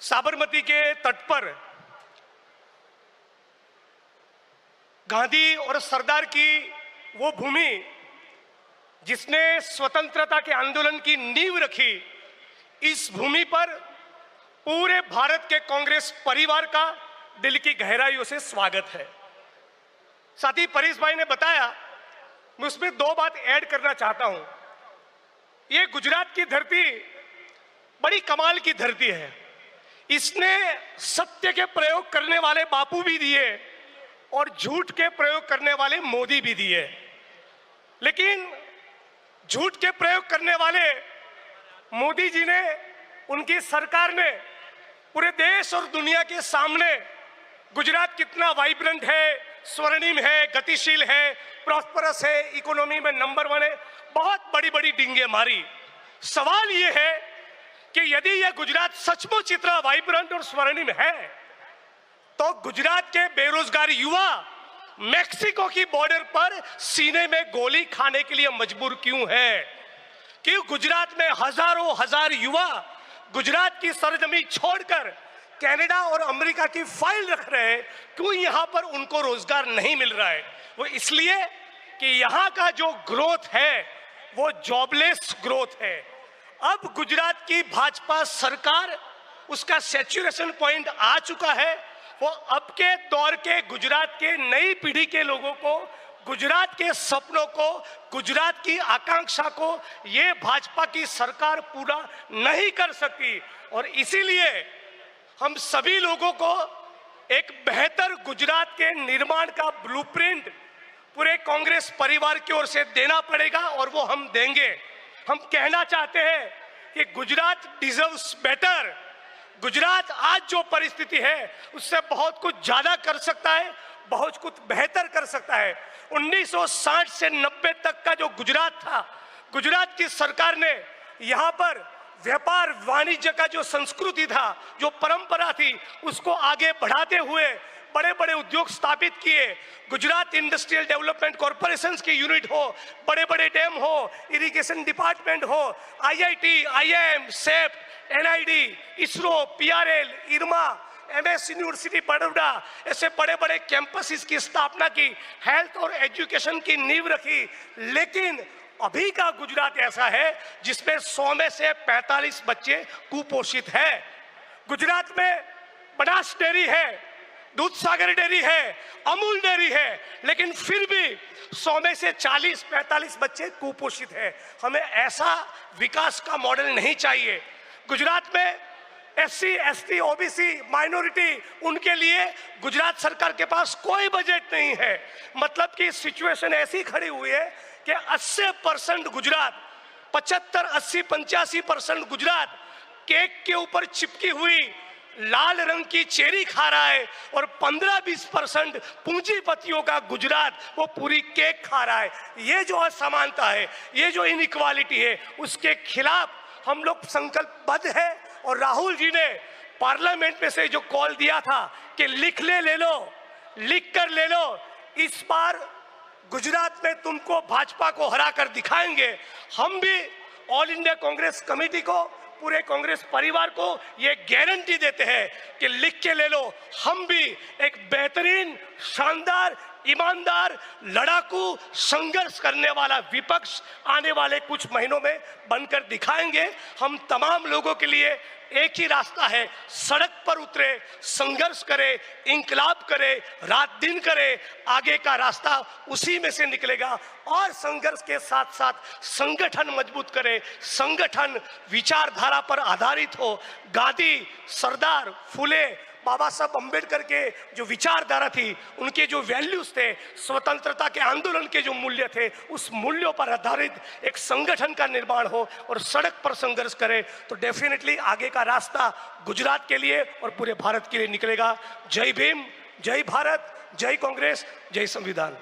साबरमती के तट पर गांधी और सरदार की वो भूमि जिसने स्वतंत्रता के आंदोलन की नींव रखी, इस भूमि पर पूरे भारत के कांग्रेस परिवार का दिल की गहराइयों से स्वागत है। साथ ही परेश भाई ने बताया, मैं उसमें दो बात ऐड करना चाहता हूं। ये गुजरात की धरती बड़ी कमाल की धरती है। इसने सत्य के प्रयोग करने वाले बापू भी दिए और झूठ के प्रयोग करने वाले मोदी भी दिए, लेकिन झूठ के प्रयोग करने वाले मोदी जी ने, उनकी सरकार ने पूरे देश और दुनिया के सामने गुजरात कितना वाइब्रेंट है, स्वर्णिम है, गतिशील है, प्रॉस्परस है, इकोनॉमी में नंबर 1 है, बहुत बड़ी बड़ी डिंगे मारी। सवाल यह है कि यदि यह गुजरात सचमुच इतना वाइब्रेंट और स्वर्णिम है, तो गुजरात के बेरोजगार युवा मेक्सिको की बॉर्डर पर सीने में गोली खाने के लिए मजबूर क्यों है? कि गुजरात में हजारों हजार युवा गुजरात की सरजमीन छोड़कर कनाडा और अमेरिका की फाइल रख रहे हैं, क्यों यहां पर उनको रोजगार नहीं मिल रहा है? वो इसलिए कि यहां का जो ग्रोथ है वो जॉबलेस ग्रोथ है। अब गुजरात की भाजपा सरकार, उसका सैचुरेशन पॉइंट आ चुका है। वो अब के दौर के गुजरात के नई पीढ़ी के लोगों को, गुजरात के सपनों को, गुजरात की आकांक्षा को ये भाजपा की सरकार पूरा नहीं कर सकती। और इसीलिए हम सभी लोगों को एक बेहतर गुजरात के निर्माण का ब्लूप्रिंट पूरे कांग्रेस परिवार की ओर से देना पड़ेगा और वो हम देंगे। हम कहना चाहते हैं कि गुजरात डिजर्व्स बेटर। गुजरात आज जो परिस्थिति है उससे बहुत कुछ ज्यादा कर सकता है, बहुत कुछ बेहतर कर सकता है। 1960 से 90 तक का जो गुजरात था, गुजरात की सरकार ने यहाँ पर व्यापार वाणिज्य का जो संस्कृति था, जो परंपरा थी, उसको आगे बढ़ाते हुए बड़े बड़े उद्योग स्थापित किए। गुजरात इंडस्ट्रियल डेवलपमेंट कॉर्पोरेशन की यूनिट हो, बड़े बड़े डैम हो, इरिगेशन डिपार्टमेंट हो, IIT, IIM, सेप्ट, NID, ISRO, PRL, इरमा, MS यूनिवर्सिटी बड़ौदा, ऐसे बड़े बड़े कैंपसेस की स्थापना की, हेल्थ और एजुकेशन की नींव रखी। लेकिन अभी का गुजरात ऐसा है जिसमें 100 में से 45 बच्चे कुपोषित हैं। गुजरात में बनास डेयरी है, दूध सागर डेयरी है, अमूल डेयरी है, लेकिन फिर भी 100 में से 40-45 बच्चे कुपोषित हैं। हमें ऐसा विकास का मॉडल नहीं चाहिए। गुजरात में SC, ST, OBC, माइनॉरिटी, उनके लिए गुजरात सरकार के पास कोई बजट नहीं है। मतलब कि सिचुएशन ऐसी खड़ी हुई है कि 80% गुजरात, 75, 80, 85% गुजरात केक के ऊपर चिपकी हुई लाल रंग की चेरी खा रहा है और 15-20% पूंजीपतियों का गुजरात वो पूरी केक खा रहा है। ये जो असमानता है, ये जो इनइक्वालिटी है, उसके खिलाफ हम लोग संकल्पबद्ध है। और राहुल जी ने पार्लियामेंट में से जो कॉल दिया था कि लिख ले लो, लिख कर ले लो, इस बार गुजरात में तुमको भाजपा को हरा कर दिखाएंगे। हम भी ऑल इंडिया कांग्रेस कमेटी को, पूरे कांग्रेस परिवार को ये गारंटी देते हैं कि लिख के ले लो, हम भी एक बेहतरीन, शानदार, ईमानदार, लड़ाकू, संघर्ष करने वाला विपक्ष आने वाले कुछ महीनों में बनकर दिखाएंगे। हम तमाम लोगों के लिए एक ही रास्ता है, सड़क पर उतरे, संघर्ष करे, इंकलाब करे, रात दिन करे, आगे का रास्ता उसी में से निकलेगा। और संघर्ष के साथ साथ संगठन मजबूत करे, संगठन विचारधारा पर आधारित हो। गांधी, सरदार, फुले, बाबा साहब अम्बेडकर के जो विचारधारा थी, उनके जो वैल्यूज थे, स्वतंत्रता के आंदोलन के जो मूल्य थे, उस मूल्यों पर आधारित एक संगठन का निर्माण हो और सड़क पर संघर्ष करे, तो डेफिनेटली आगे का रास्ता गुजरात के लिए और पूरे भारत के लिए निकलेगा। जय भीम, जय भारत, जय कांग्रेस, जय संविधान।